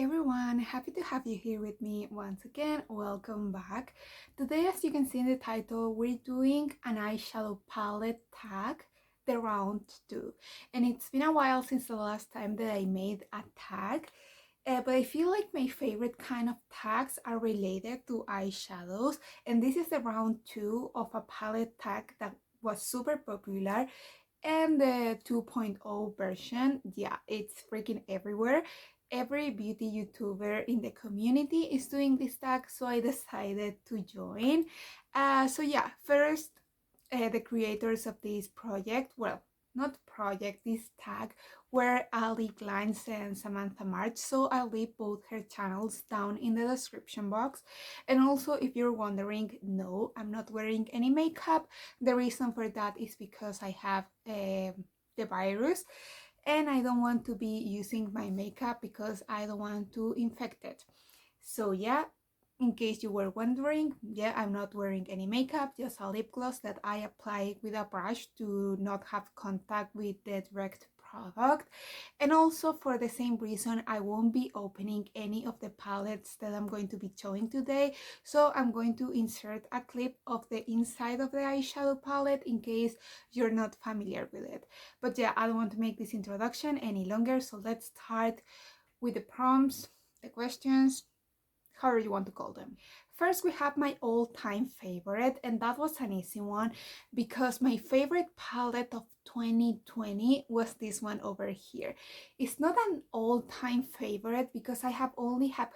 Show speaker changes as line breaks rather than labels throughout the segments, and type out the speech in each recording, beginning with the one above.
everyone, happy to have you here with me once again. Welcome back. Today, as you can see in the title, we're doing an eyeshadow palette tag, the round 2. And it's been a while since the last time that I made a tag, but I feel like my favorite kind of tags are related to eyeshadows, and this is the round 2 of a palette tag that was super popular. And the 2.0 version, yeah, it's freaking everywhere. Every beauty YouTuber in the community is doing this tag, so I decided to join. So yeah, first, the creators of this project, well, not project, this tag, were Ali Glines and Samantha March, so I'll leave both her channels down in the description box. And also, if you're wondering, no, I'm not wearing any makeup. The reason for that is because I have the virus, and I don't want to be using my makeup because I don't want to infect it. So yeah, in case you were wondering, yeah, I'm not wearing any makeup, just a lip gloss that I apply with a brush to not have contact with the direct product. And also, for the same reason, I won't be opening any of the palettes that I'm going to be showing today. So I'm going to insert a clip of the inside of the eyeshadow palette in case you're not familiar with it. But yeah, I don't want to make this introduction any longer, so let's start with the prompts, the questions, however you want to call them. First, we have my all-time favorite, and that was an easy one because my favorite palette of 2020 was this one over here. It's not an all-time favorite because I have only had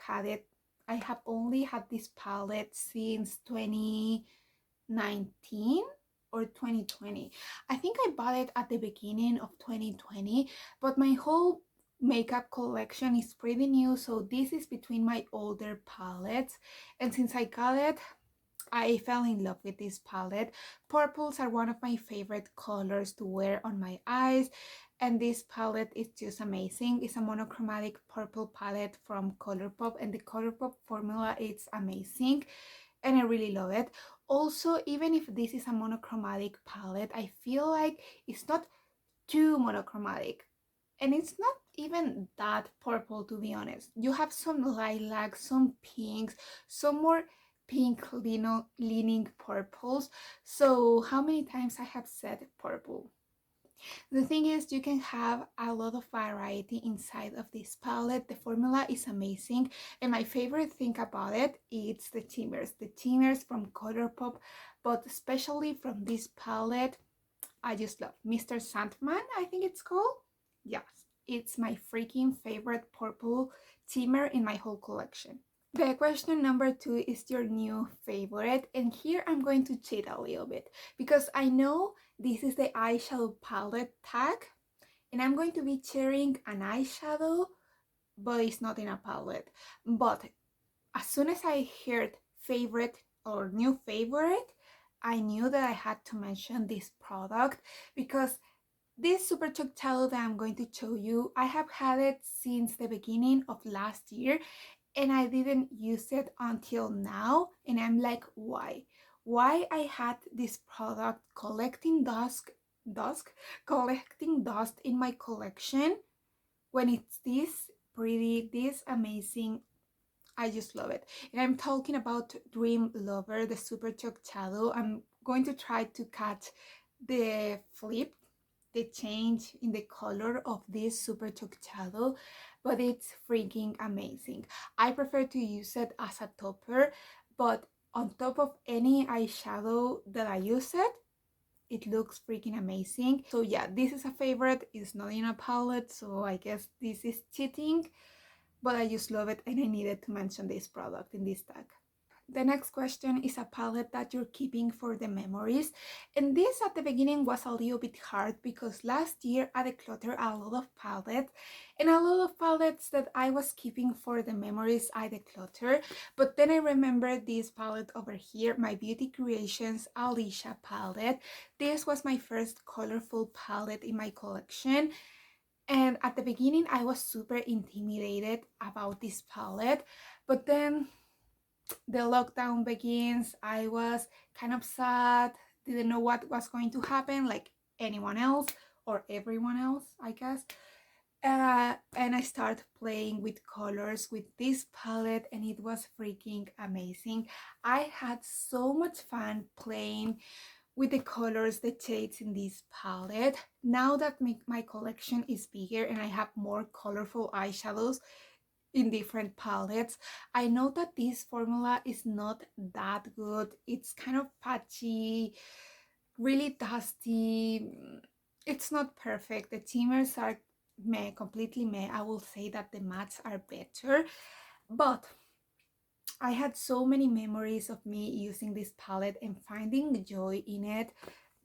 this palette since 2019 or 2020. I think I bought it at the beginning of 2020, but my whole makeup collection is pretty new, so this is between my older palettes, and since I got it, I fell in love with this palette. Purples are one of my favorite colors to wear on my eyes, and this palette is just amazing. It's a monochromatic purple palette from Colourpop, and the Colourpop formula is amazing and I really love it. Also, even if this is a monochromatic palette, I feel like it's not too monochromatic, and it's not even that purple, to be honest. You have some lilac, some pinks, some more pink leaning purples. So how many times I have said purple? The thing is, you can have a lot of variety inside of this palette. The formula is amazing, and my favorite thing about it is the timmers from Colourpop, but especially from this palette. I just love Mr. Sandman, I think it's called. Yes, it's my freaking favorite purple shimmer in my whole collection. The question number 2 is your new favorite, and here I'm going to cheat a little bit because I know this is the eyeshadow palette tag, and I'm going to be sharing an eyeshadow, but it's not in a palette. But as soon as I heard favorite or new favorite, I knew that I had to mention this product because this super chocolate shadow that I'm going to show you, I have had it since the beginning of last year, and I didn't use it until now, and I'm like, why I had this product collecting collecting dust in my collection when it's this pretty, this amazing. I just love it. And I'm talking about Dream Lover, the super chocolate shadow. I'm going to try to catch the flip, the change in the color of this super chocolate shadow, but it's freaking amazing. I prefer to use it as a topper, but on top of any eyeshadow that I use it looks freaking amazing. So yeah, this is a favorite. It's not in a palette, so I guess this is cheating, but I just love it and I needed to mention this product in this tag. The next question is a palette that you're keeping for the memories. And this at the beginning was a little bit hard because last year I decluttered a lot of palettes, and a lot of palettes that I was keeping for the memories I decluttered. But then I remembered this palette over here, my Beauty Creations Alicia palette. This was my first colorful palette in my collection. And at the beginning I was super intimidated about this palette, but then the lockdown begins. I was kind of sad, didn't know what was going to happen, like anyone else or everyone else, I guess. And I started playing with colors with this palette, and it was freaking amazing. I had so much fun playing with the colors, the shades in this palette. Now that my collection is bigger and I have more colorful eyeshadows in different palettes, I know that this formula is not that good. It's kind of patchy, really dusty. It's not perfect. The shimmers are meh, completely meh. I will say that the mattes are better, but I had so many memories of me using this palette and finding joy in it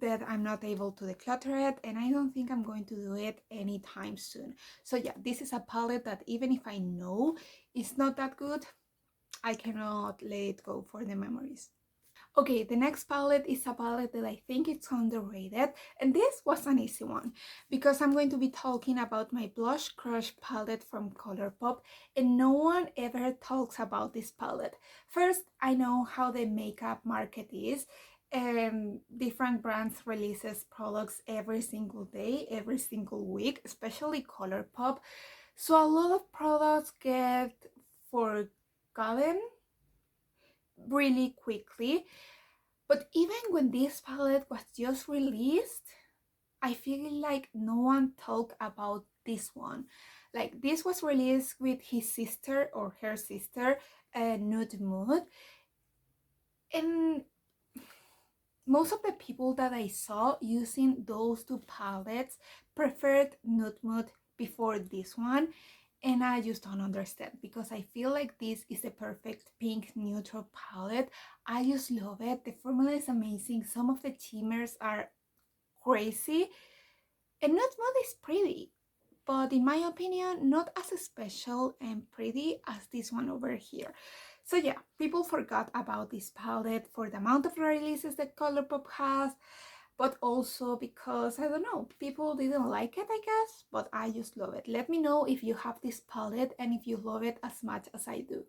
that I'm not able to declutter it, and I don't think I'm going to do it anytime soon. So yeah, this is a palette that even if I know it's not that good, I cannot let it go for the memories. Okay, the next palette is a palette that I think it's underrated, and this was an easy one because I'm going to be talking about my Blush Crush palette from Colourpop, and no one ever talks about this palette. First, I know how the makeup market is, and different brands releases products every single day, every single week, especially Colourpop. So a lot of products get forgotten really quickly. But even when this palette was just released, I feel like no one talked about this one. Like, this was released with his sister or her sister, Nude Mood, and most of the people that I saw using those two palettes preferred Nude Mood before this one, and I just don't understand because I feel like this is the perfect pink neutral palette. I just love it. The formula is amazing. Some of the shimmers are crazy, and Nude Mood is pretty, but in my opinion, not as special and pretty as this one over here. So yeah, people forgot about this palette for the amount of releases that Colourpop has, but also because, I don't know, people didn't like it, I guess, but I just love it. Let me know if you have this palette and if you love it as much as I do.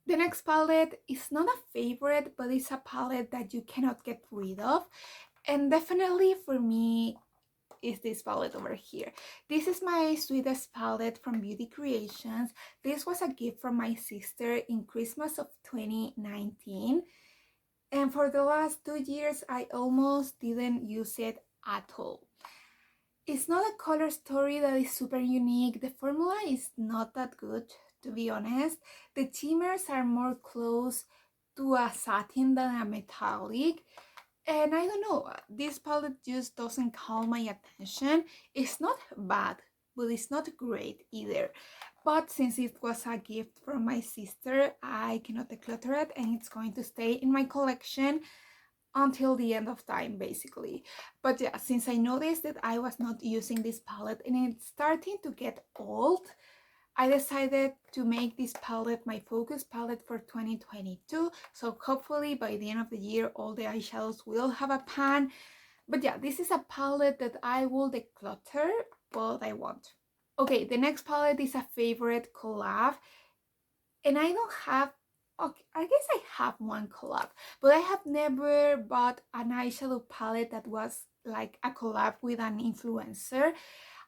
The next palette is not a favorite, but it's a palette that you cannot get rid of. And definitely for me, is this palette over here. This is my sweetest palette from Beauty Creations. This was a gift from my sister in Christmas of 2019. And for the last 2 years, I almost didn't use it at all. It's not a color story that is super unique. The formula is not that good, to be honest. The shimmers are more close to a satin than a metallic. And I don't know, this palette just doesn't call my attention. It's not bad, but it's not great either. But since it was a gift from my sister, I cannot declutter it, and it's going to stay in my collection until the end of time, basically. But yeah, since I noticed that I was not using this palette and it's starting to get old, I decided to make this palette my focus palette for 2022. So hopefully by the end of the year, all the eyeshadows will have a pan. But yeah, this is a palette that I will declutter, but I won't. Okay, the next palette is a favorite collab, and I don't have, okay, I guess I have one collab, but I have never bought an eyeshadow palette that was like a collab with an influencer.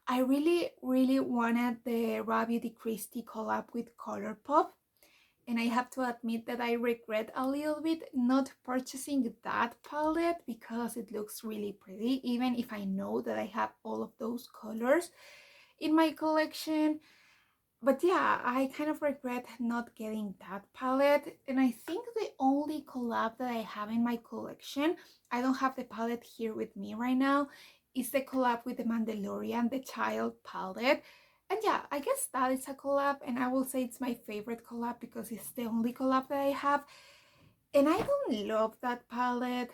I really wanted the Raw Beauty Christie collab with Colourpop, and I have to admit that I regret a little bit not purchasing that palette because it looks really pretty, even if I know that I have all of those colors in my collection. But yeah, I kind of regret not getting that palette, and I think the only collab that I have in my collection, I don't have the palette here with me right now, is the collab with the Mandalorian, the Child palette. And yeah, I guess that is a collab, and I will say it's my favorite collab because it's the only collab that I have. And I don't love that palette,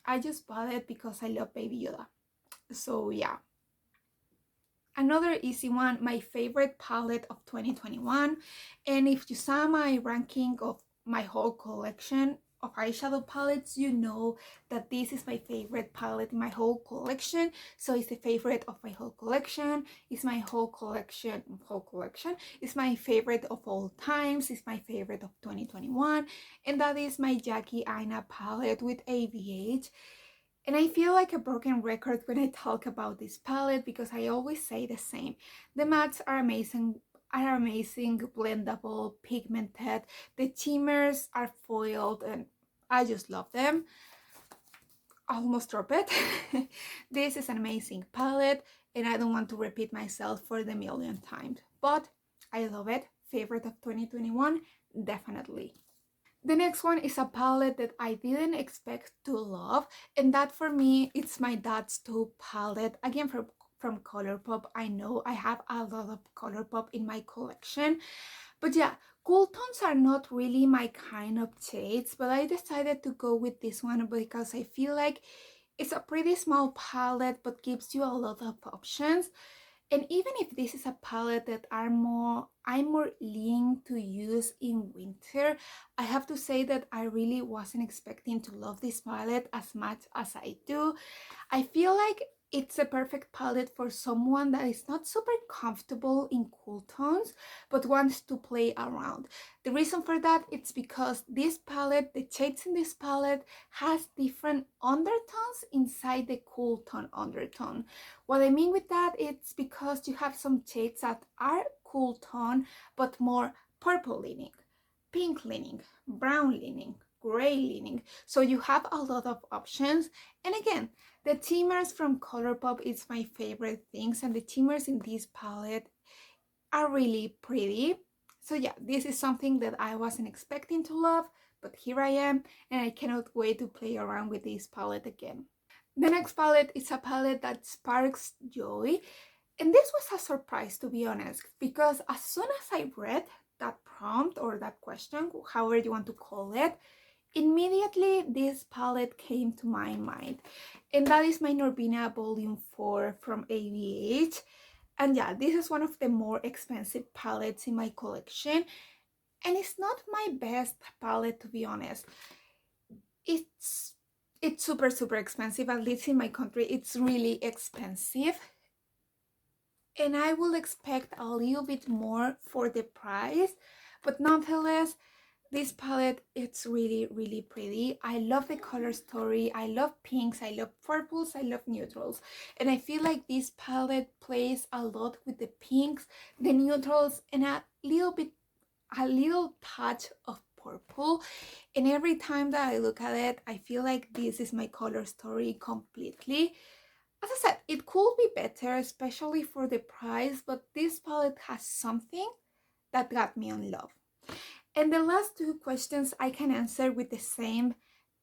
I just bought it because I love Baby Yoda. So yeah. Another easy one, my favorite palette of 2021. And if you saw my ranking of my whole collection of eyeshadow palettes, you know that this is my favorite palette in my whole collection. So it's the favorite of my whole collection. It's my whole collection. It's my favorite of all times. It's my favorite of 2021. And that is my Jackie Aina palette with ABH. And I feel like a broken record when I talk about this palette because I always say the same. The mattes are amazing, blendable, pigmented. The shimmers are foiled and I just love them. Almost drop it. This is an amazing palette and I don't want to repeat myself for the millionth time. But I love it. Favorite of 2021, definitely. The next one is a palette that I didn't expect to love, and that for me, it's my Dad's Taupe palette. Again, from Colourpop. I know I have a lot of Colourpop in my collection, but yeah, cool tones are not really my kind of shades, but I decided to go with this one because I feel like it's a pretty small palette, but gives you a lot of options. And even if this is a palette that I'm more leaning to use in winter, I have to say that I really wasn't expecting to love this palette as much as I do. I feel like it's a perfect palette for someone that is not super comfortable in cool tones but wants to play around. The reason for that it's because this palette, the shades in this palette has different undertones inside the cool tone undertone. What I mean with that, it's because you have some shades that are cool tone but more purple leaning, pink leaning, brown leaning, gray leaning. So you have a lot of options. And again, the teamers from Colourpop is my favorite things, and the teamers in this palette are really pretty. So yeah, this is something that I wasn't expecting to love, but here I am, and I cannot wait to play around with this palette again. The next palette is a palette that sparks joy, and this was a surprise to be honest, because as soon as I read that prompt or that question, however you want to call it, immediately this palette came to my mind, and that is my Norvina Volume 4 from ABH. And yeah, this is one of the more expensive palettes in my collection, and it's not my best palette to be honest. It's super expensive, at least in my country it's really expensive, and I will expect a little bit more for the price, but nonetheless this palette, it's really pretty. I love the color story. I love pinks, I love purples, I love neutrals, and I feel like this palette plays a lot with the pinks, the neutrals, and a little touch of purple. And every time that I look at it, I feel like this is my color story completely. As I said, it could be better, especially for the price, but this palette has something that got me in love. And the last two questions I can answer with the same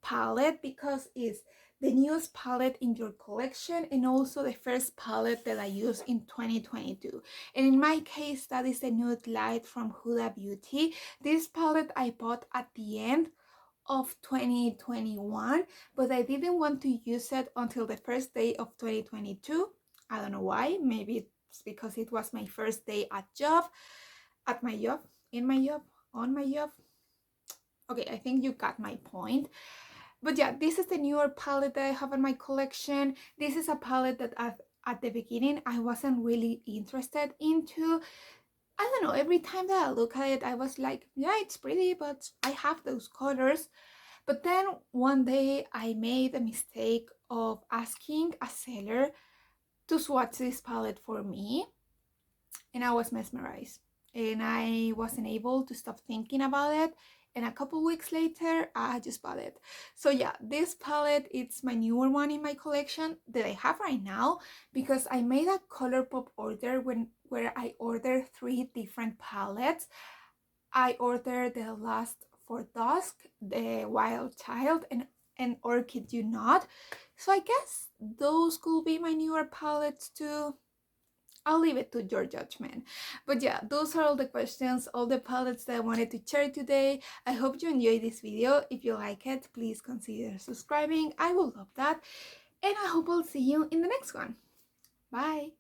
palette because it's the newest palette in your collection and also the first palette that I used in 2022. And in my case, that is the Nude Light from Huda Beauty. This palette I bought at the end of 2021, but I didn't want to use it until the first day of 2022. I don't know why. Maybe it's because it was my first day at my job, in my job, on my job. Okay, I think you got my point. But yeah, this is the newer palette that I have in my collection. This is a palette that at the beginning I wasn't really interested into. I don't know, every time that I look at it, I was like, yeah, it's pretty, but I have those colors. But then one day I made a mistake of asking a seller to swatch this palette for me, and I was mesmerized. And I wasn't able to stop thinking about it. And a couple weeks later, I just bought it. So yeah, this palette, it's my newer one in my collection that I have right now because I made a Colourpop order where I ordered 3 different palettes. I ordered the Last for Dusk, the Wild Child, and Orchid You Not. So I guess those could be my newer palettes too. I'll leave it to your judgment. But yeah, those are all the questions, all the palettes that I wanted to share today. I hope you enjoyed this video. If you like it, please consider subscribing. I will love that. And I hope I'll see you in the next one. Bye!